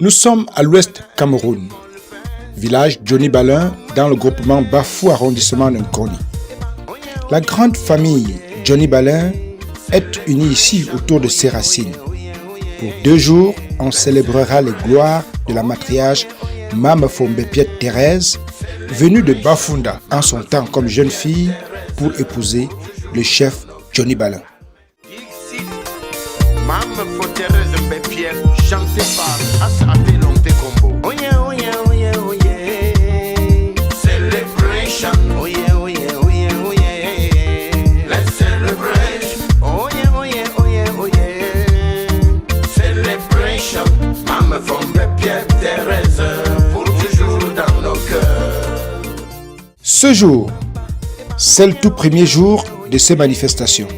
Nous sommes à l'ouest Cameroun, village Johnny Balin dans le groupement Bafou arrondissement de Nkoni. La grande famille Johnny Balin est unie ici autour de ses racines. Pour 2 jours, on célébrera les gloires de la matriarche Mame Fombé-Piet Thérèse, venue de Bafunda en son temps comme jeune fille pour épouser le chef Johnny Balin. Mame Thérèse Mbé-Piet, chantée par Asante Lomte Combo. Oh yeah, oh yeah, oh yeah, oh yeah. Celebration. Oh yeah, oh yeah, oh yeah, oh yeah. Let's celebrate. Oh yeah, oh yeah, oh yeah, oh yeah. Celebration. Mame Fombé-Piet Thérèse, pour toujours dans nos cœurs. Ce jour, c'est le tout premier jour de ces manifestations.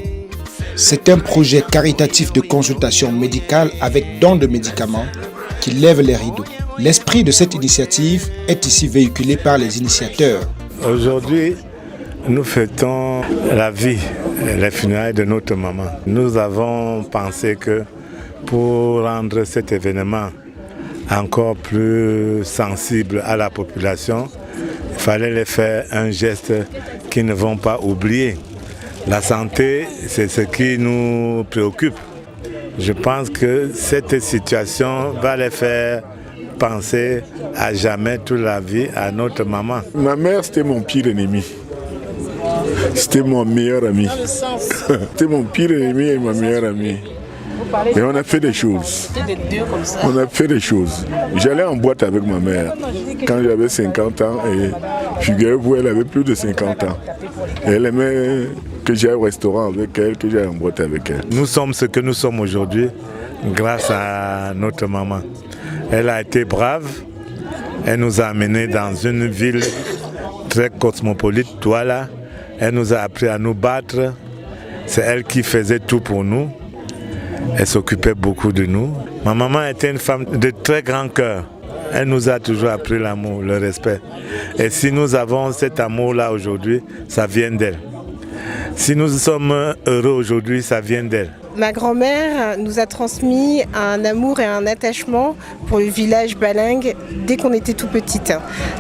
C'est un projet caritatif de consultation médicale avec don de médicaments qui lève les rideaux. L'esprit de cette initiative est ici véhiculé par les initiateurs. Aujourd'hui, nous fêtons la vie, les funérailles de notre maman. Nous avons pensé que pour rendre cet événement encore plus sensible à la population, il fallait les faire un geste qu'ils ne vont pas oublier. La santé, c'est ce qui nous préoccupe. Je pense que cette situation va les faire penser à jamais toute la vie à notre maman. Ma mère, c'était mon pire ennemi. C'était mon meilleur ami. C'était mon pire ennemi et ma meilleure amie. Et on a fait des choses. On a fait des choses. J'allais en boîte avec ma mère quand j'avais 50 ans et figurez-vous, elle avait plus de 50 ans. Et elle aimait que j'aille au restaurant avec elle, que j'aille en boîte avec elle. Nous sommes ce que nous sommes aujourd'hui grâce à notre maman. Elle a été brave. Elle nous a amenés dans une ville très cosmopolite, Douala. Elle nous a appris à nous battre. C'est elle qui faisait tout pour nous. Elle s'occupait beaucoup de nous. Ma maman était une femme de très grand cœur. Elle nous a toujours appris l'amour, le respect. Et si nous avons cet amour-là aujourd'hui, ça vient d'elle. Si nous sommes heureux aujourd'hui, ça vient d'elle. Ma grand-mère nous a transmis un amour et un attachement pour le village Balingue dès qu'on était tout petite.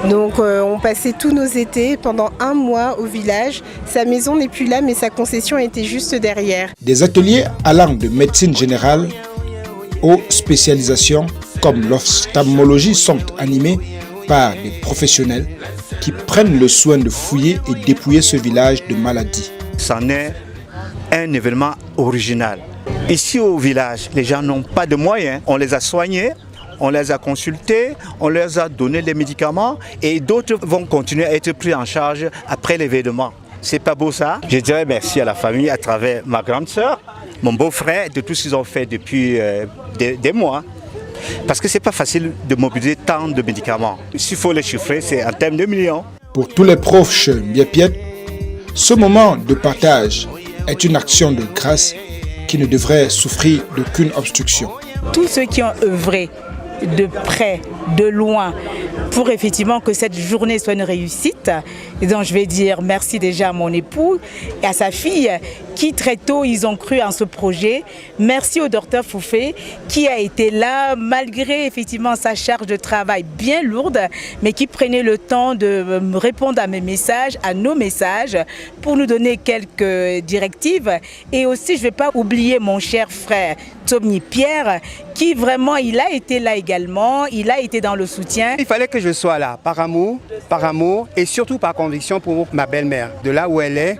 Donc on passait tous nos étés pendant 1 mois au village. Sa maison n'est plus là, mais sa concession était juste derrière. Des ateliers allant de médecine générale aux spécialisations comme l'ophtalmologie sont animés par des professionnels qui prennent le soin de fouiller et dépouiller ce village de maladies. C'en est un événement original. Ici au village, les gens n'ont pas de moyens. On les a soignés, on les a consultés, on leur a donné les médicaments et d'autres vont continuer à être pris en charge après l'événement. C'est pas beau ça? Je dirais merci à la famille à travers ma grande sœur, mon beau-frère, de tout ce qu'ils ont fait depuis des mois. Parce que c'est pas facile de mobiliser tant de médicaments. S'il faut les chiffrer, c'est en termes de millions. Pour tous les proches Mbé-Piet, ce moment de partage est une action de grâce qui ne devrait souffrir d'aucune obstruction. Tous ceux qui ont œuvré de près, de loin, pour effectivement que cette journée soit une réussite. Et donc je vais dire merci déjà à mon époux et à sa fille qui très tôt ils ont cru en ce projet. Merci au docteur Foufé qui a été là malgré effectivement sa charge de travail bien lourde, mais qui prenait le temps de répondre à mes messages, à nos messages, pour nous donner quelques directives. Et aussi je ne vais pas oublier mon cher frère Tommy Pierre qui vraiment il a été là également, il a été dans le soutien. Il fallait que je sois là par amour et surtout par conviction pour ma belle-mère. De là où elle est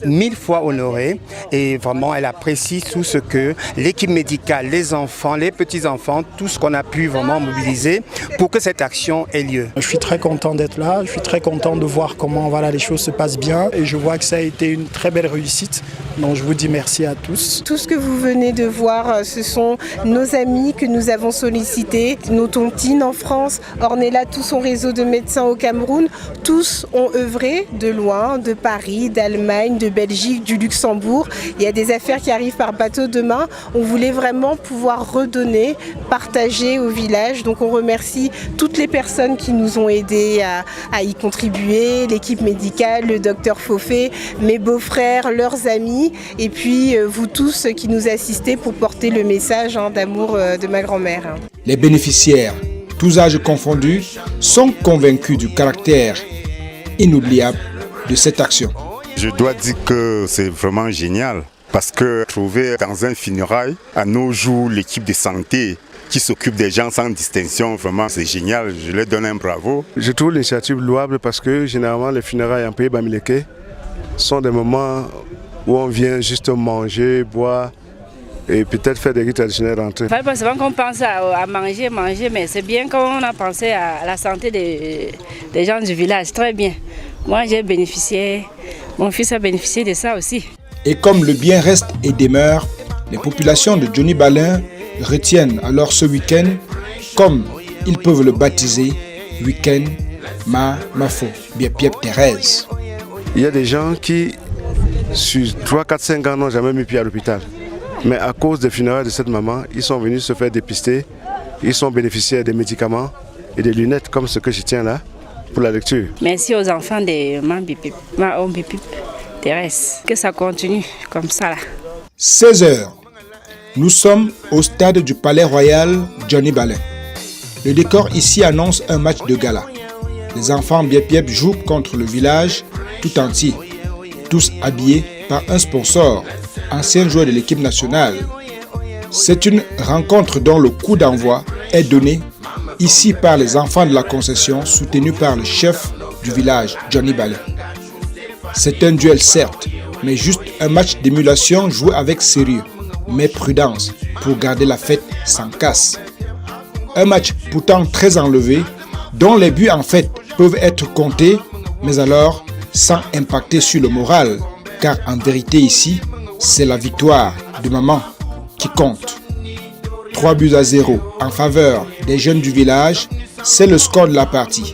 1000 fois honorée et vraiment elle apprécie tout ce que l'équipe médicale, les enfants, les petits-enfants, tout ce qu'on a pu vraiment mobiliser pour que cette action ait lieu. Je suis très content d'être là, je suis très content de voir comment les choses se passent bien et je vois que ça a été une très belle réussite. Donc je vous dis merci à tous. Tout ce que vous venez de voir, ce sont nos amis que nous avons sollicités, nos tontines en France, Ornella, tout son réseau de médecins au Cameroun, tous ont œuvré de loin, de Paris, d'Allemagne, de Belgique, du Luxembourg. Luxembourg. Il y a des affaires qui arrivent par bateau demain. On voulait vraiment pouvoir redonner, partager au village. Donc on remercie toutes les personnes qui nous ont aidés à y contribuer, l'équipe médicale, le docteur Fofé, mes beaux-frères, leurs amis, et puis vous tous qui nous assistez pour porter le message d'amour de ma grand-mère. Les bénéficiaires, tous âges confondus, sont convaincus du caractère inoubliable de cette action. Je dois dire que c'est vraiment génial parce que trouver dans un funérail, à nos jours, l'équipe de santé qui s'occupe des gens sans distinction, vraiment c'est génial, je leur donne un bravo. Je trouve l'initiative louable parce que généralement les funérailles en pays Bamileke sont des moments où on vient juste manger, boire et peut-être faire des rites traditionnels entre eux. Pas souvent qu'on pense à manger, mais c'est bien qu'on a pensé à la santé des gens du village, très bien. Moi j'ai bénéficié, mon fils a bénéficié de ça aussi. Et comme le bien reste et demeure, les populations de Johnny Balin retiennent alors ce week-end, comme ils peuvent le baptiser, week-end Mafo, Biep Thérèse. Il y a des gens qui, sur 3, 4, 5 ans, n'ont jamais mis pied à l'hôpital. Mais à cause des funérailles de cette maman, ils sont venus se faire dépister, ils sont bénéficiaires des médicaments et des lunettes comme ce que je tiens là pour la lecture. Merci aux enfants de Mabipip Thérèse, que ça continue comme ça là. 16h, nous sommes au stade du Palais Royal Johnny Balin. Le décor ici annonce un match de gala. Les enfants Biep jouent contre le village tout entier, tous habillés par un sponsor, ancien joueur de l'équipe nationale. C'est une rencontre dont le coup d'envoi est donné ici par les enfants de la concession soutenus par le chef du village, Johnny Balin. C'est un duel certes, mais juste un match d'émulation joué avec sérieux, mais prudence pour garder la fête sans casse. Un match pourtant très enlevé, dont les buts en fait peuvent être comptés, mais alors sans impacter sur le moral, car en vérité ici, c'est la victoire de maman qui compte. 3-0 en faveur des jeunes du village, c'est le score de la partie.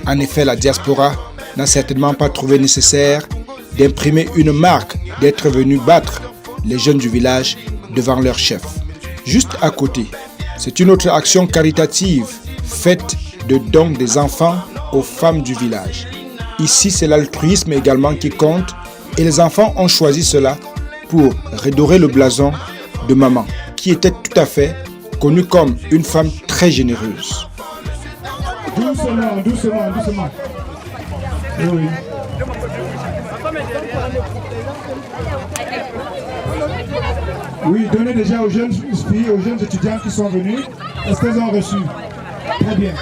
En effet, la diaspora n'a certainement pas trouvé nécessaire d'imprimer une marque d'être venu battre les jeunes du village devant leur chef. Juste à côté, c'est une autre action caritative faite de dons des enfants aux femmes du village. Ici, c'est l'altruisme également qui compte et les enfants ont choisi cela pour redorer le blason de maman, qui était tout à fait connue comme une femme très généreuse. Doucement. Oui. Oui, donnez déjà aux jeunes filles, aux jeunes étudiants qui sont venus. Est-ce qu'elles ont reçu? Très bien.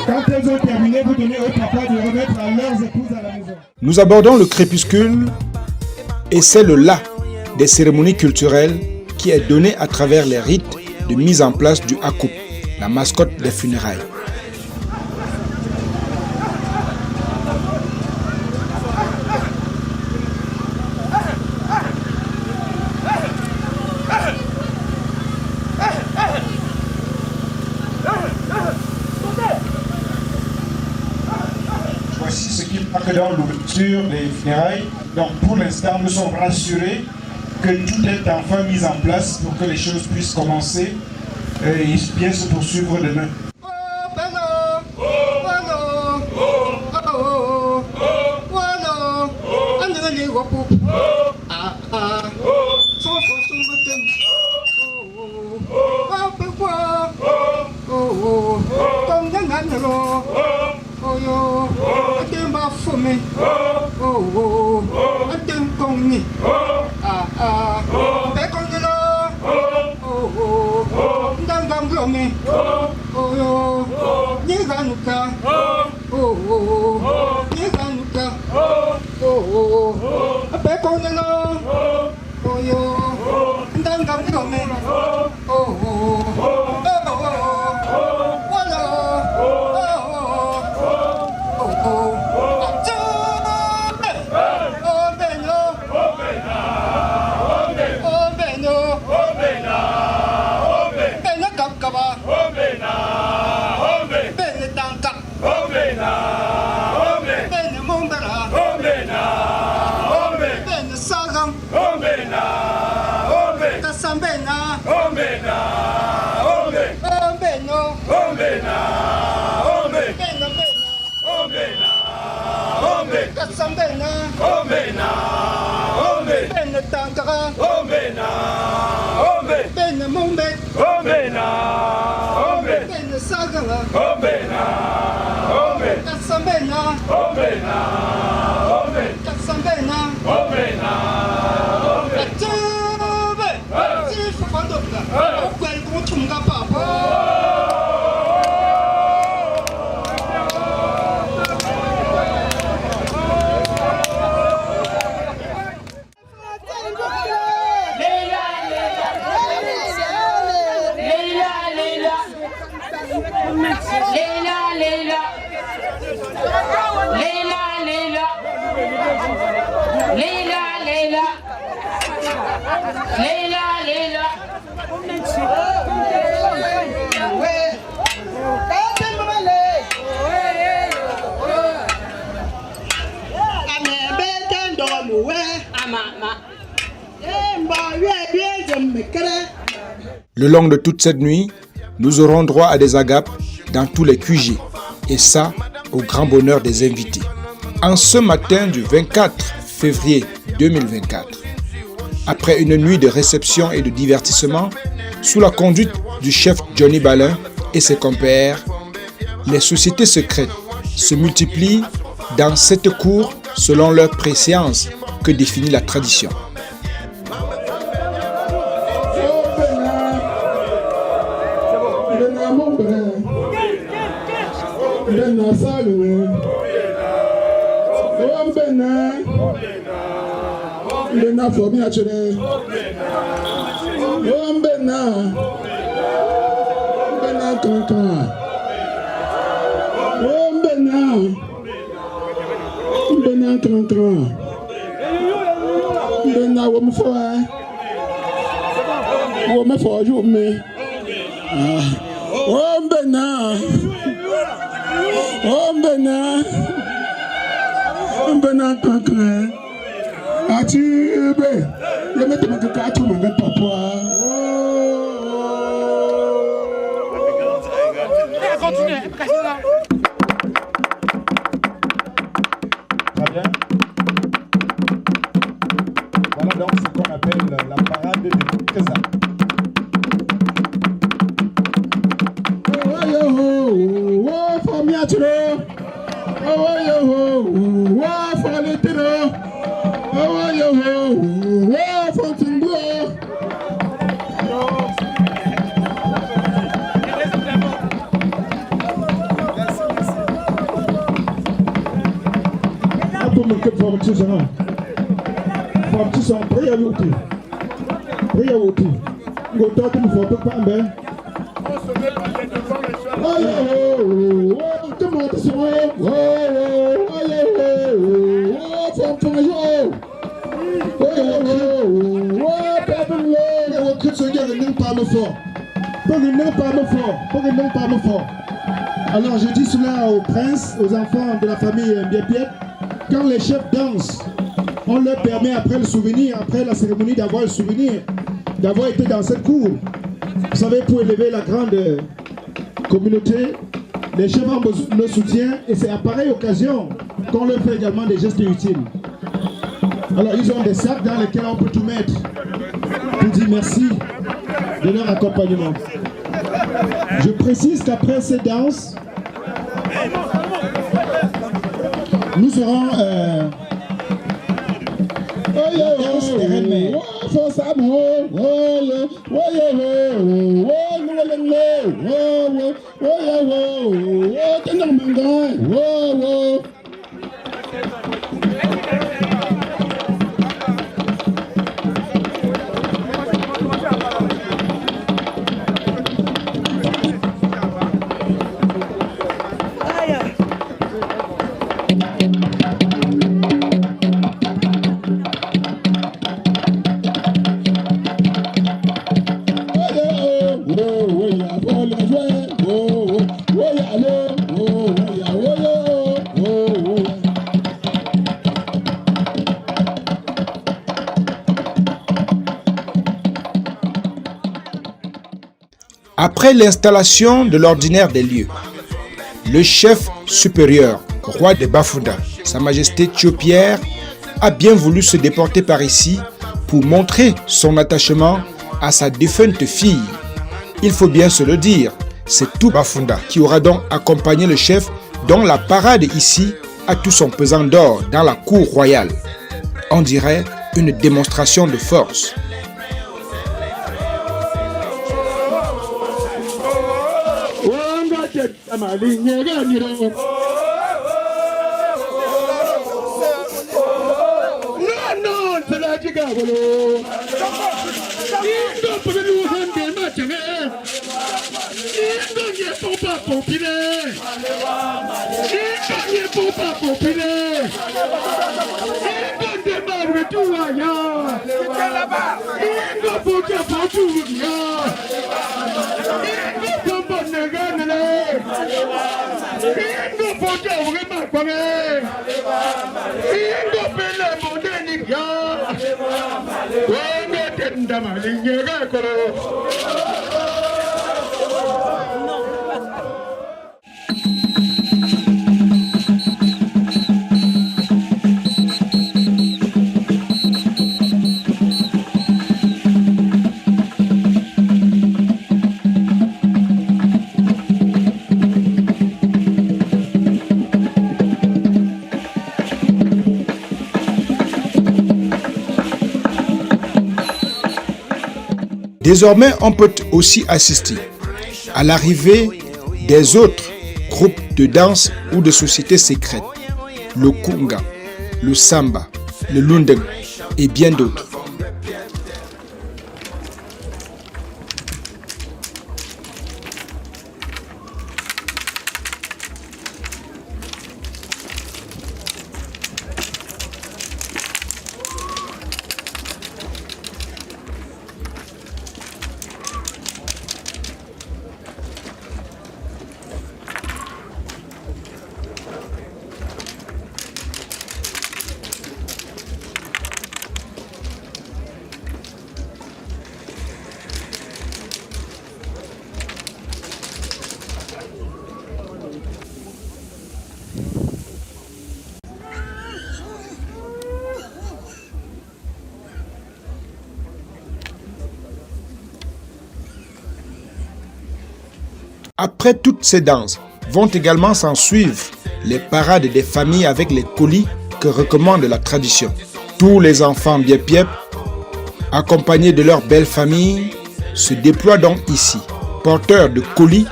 Quand elles ont terminé, vous donnez au papa de remettre à leurs épouses à la maison. Nous abordons le crépuscule et c'est le là des cérémonies culturelles qui est donné à travers les rites de mise en place du Akup, la mascotte des funérailles. Voici ce qui marque dans l'ouverture des funérailles. Donc pour l'instant, nous sommes rassurés que tout est enfin mis en place pour que les choses puissent commencer et bien se poursuivre demain. Le long de toute cette nuit, nous aurons droit à des agapes dans tous les QG, et ça, au grand bonheur des invités. En ce matin du 24 février 2024, après une nuit de réception et de divertissement, sous la conduite du chef Johnny Balin et ses compères, les sociétés secrètes se multiplient dans cette cour selon leur préséance que définit la tradition. Très bien. Voilà donc ce qu'on appelle la parade de Keza. Alors je dis cela aux princes, aux enfants de la famille Mbiépiet, quand les chefs dansent, on leur permet après le souvenir, après la cérémonie d'avoir le souvenir, d'avoir été dans cette cour. Vous savez, pour élever la grande communauté, les chefs ont le soutien et c'est à pareille occasion qu'on leur fait également des gestes utiles. Alors ils ont des sacs dans lesquels on peut tout mettre pour dire merci de leur accompagnement. Je précise qu'après ces danses, nous serons Après l'installation de l'ordinaire des lieux, le chef supérieur, roi de Bafouda, Sa Majesté Thiopierre a bien voulu se déporter par ici pour montrer son attachement à sa défunte fille. Il faut bien se le dire, c'est tout Bafunda qui aura donc accompagné le chef dont la parade ici a tout son pesant d'or dans la cour royale. On dirait une démonstration de force. Désormais, on peut aussi assister à l'arrivée des autres groupes de danse ou de sociétés secrètes, le Kunga, le Samba, le Lundeng et bien d'autres. Après toutes ces danses, vont également s'en suivre les parades des familles avec les colis que recommande la tradition. Tous les enfants Biépiep, accompagnés de leurs belles familles, se déploient donc ici, porteurs de colis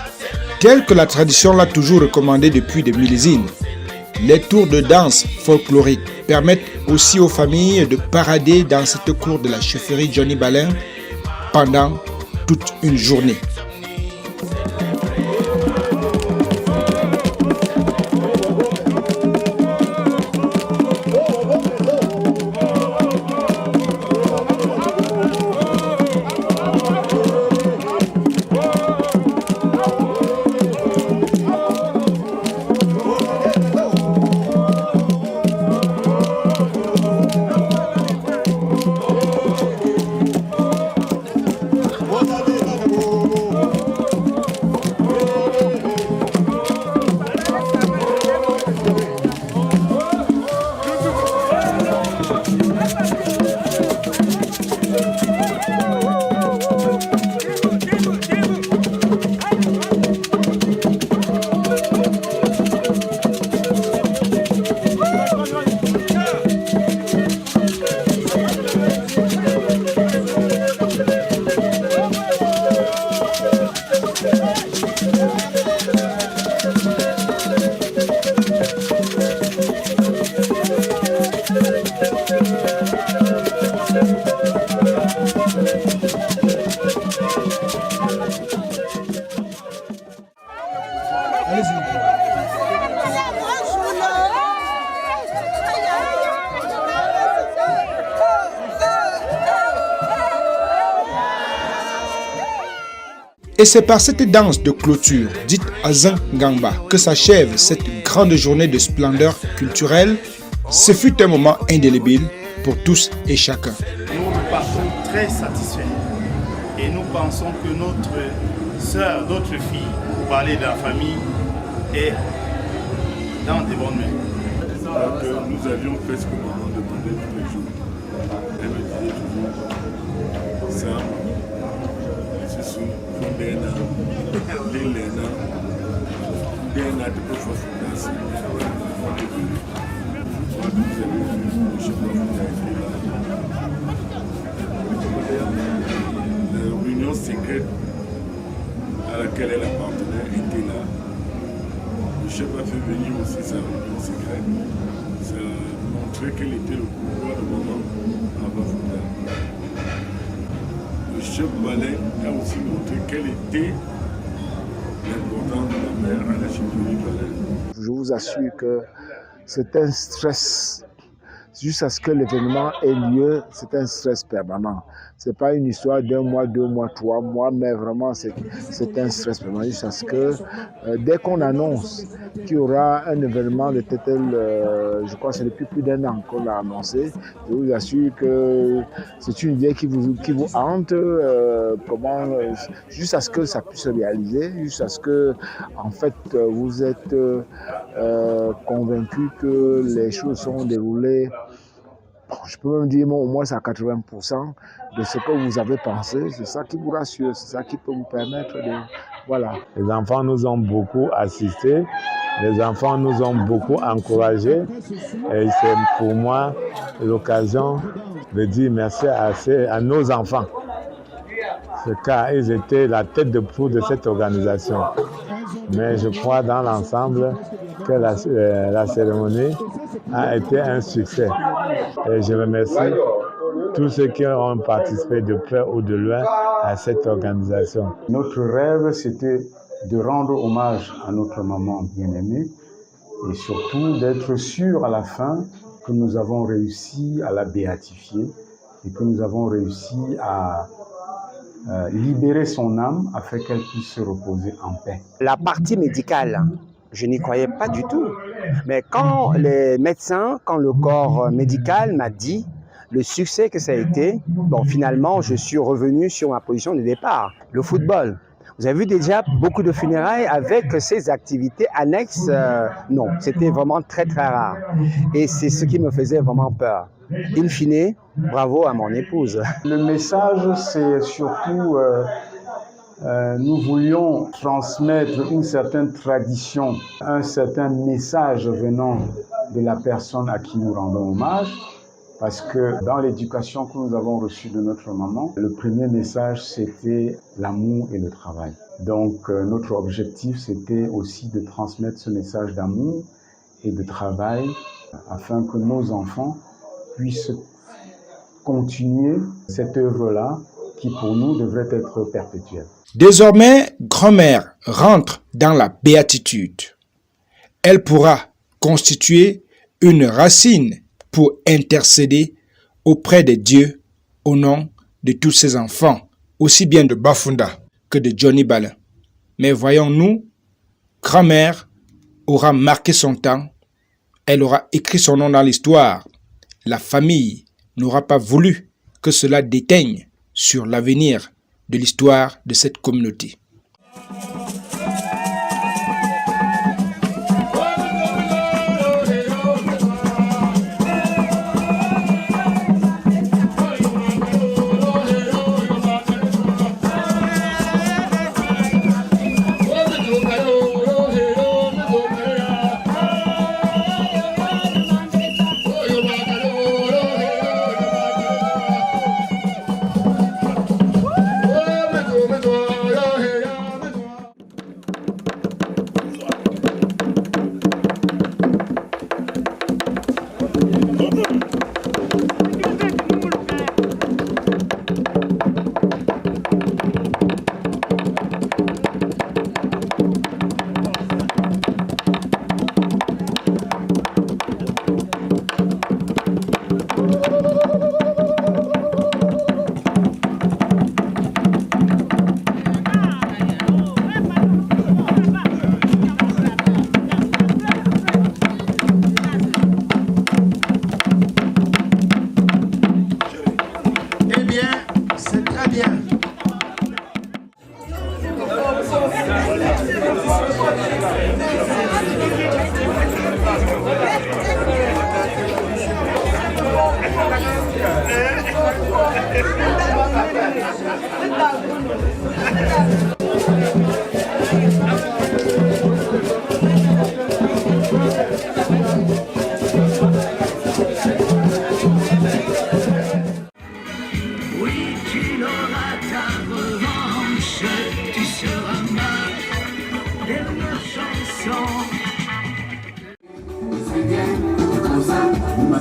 tels que la tradition l'a toujours recommandé depuis des millésimes. Les tours de danse folkloriques permettent aussi aux familles de parader dans cette cour de la chefferie Johnny Balin pendant toute une journée. Et c'est par cette danse de clôture, dite Azan Gamba, que s'achève cette grande journée de splendeur culturelle. Ce fut un moment indélébile pour tous et chacun. Nous partons très satisfaits et nous pensons que notre sœur, notre fille, pour parler de la famille, est dans de bonnes mains. Donc nous avions fait ce que maman demandait tous les jours. Elle me disait toujours, Sam, je suis Fundena, Lilena, Fundena de Profondation. Vous avez vu, je sais pas, vous avez été là. La réunion secrète à laquelle elle appartenait était là. Le chef a fait venir aussi sa réunion secrète. Ça montrait quel était le pouvoir de maman à Bafouda. Le chef Balin a aussi montré quel était l'importance de la mère à la chefferie Balin. Je vous assure que c'est un stress. Jusqu'à ce que l'événement ait lieu, c'est un stress permanent. Ce n'est pas une histoire d'un mois, 2 mois, 3 mois, mais vraiment c'est un stress permanent. Jusqu'à ce que dès qu'on annonce qu'il y aura un événement de tel, je crois que c'est depuis plus d'1 an qu'on l'a annoncé, je vous assure que c'est une idée qui vous hante, jusqu'à ce que ça puisse se réaliser, jusqu'à ce que en fait vous êtes convaincu que les choses sont déroulées. Je peux même dire au moins à 80% de ce que vous avez pensé. C'est ça qui vous rassure, c'est ça qui peut vous permettre de... Voilà. Les enfants nous ont beaucoup assistés, les enfants nous ont beaucoup encouragés. Et c'est pour moi l'occasion de dire merci à nos enfants. Car ils étaient la tête de proue de cette organisation. Mais je crois dans l'ensemble que la cérémonie a été un succès. Et je remercie tous ceux qui ont participé de près ou de loin à cette organisation. Notre rêve, c'était de rendre hommage à notre maman bien-aimée et surtout d'être sûr à la fin que nous avons réussi à la béatifier et que nous avons réussi à libérer son âme afin qu'elle puisse se reposer en paix. La partie médicale, je n'y croyais pas du tout. Mais quand les médecins, quand le corps médical m'a dit le succès que ça a été, bon, finalement, je suis revenu sur ma position de départ, le football. Vous avez vu déjà beaucoup de funérailles avec ces activités annexes. Non, c'était vraiment très très rare. Et c'est ce qui me faisait vraiment peur. In fine, bravo à mon épouse. Le message, c'est surtout, nous voulions transmettre une certaine tradition, un certain message venant de la personne à qui nous rendons hommage. Parce que dans l'éducation que nous avons reçue de notre maman, le premier message, c'était l'amour et le travail. Donc, notre objectif, c'était aussi de transmettre ce message d'amour et de travail afin que nos enfants puissent continuer cette œuvre-là qui, pour nous, devrait être perpétuelle. Désormais, grand-mère rentre dans la béatitude. Elle pourra constituer une racine pour intercéder auprès de Dieu au nom de tous ses enfants, aussi bien de Bafunda que de Johnny Balin. Mais voyons-nous, grand-mère aura marqué son temps, elle aura écrit son nom dans l'histoire. La famille n'aura pas voulu que cela déteigne sur l'avenir de l'histoire de cette communauté. Uma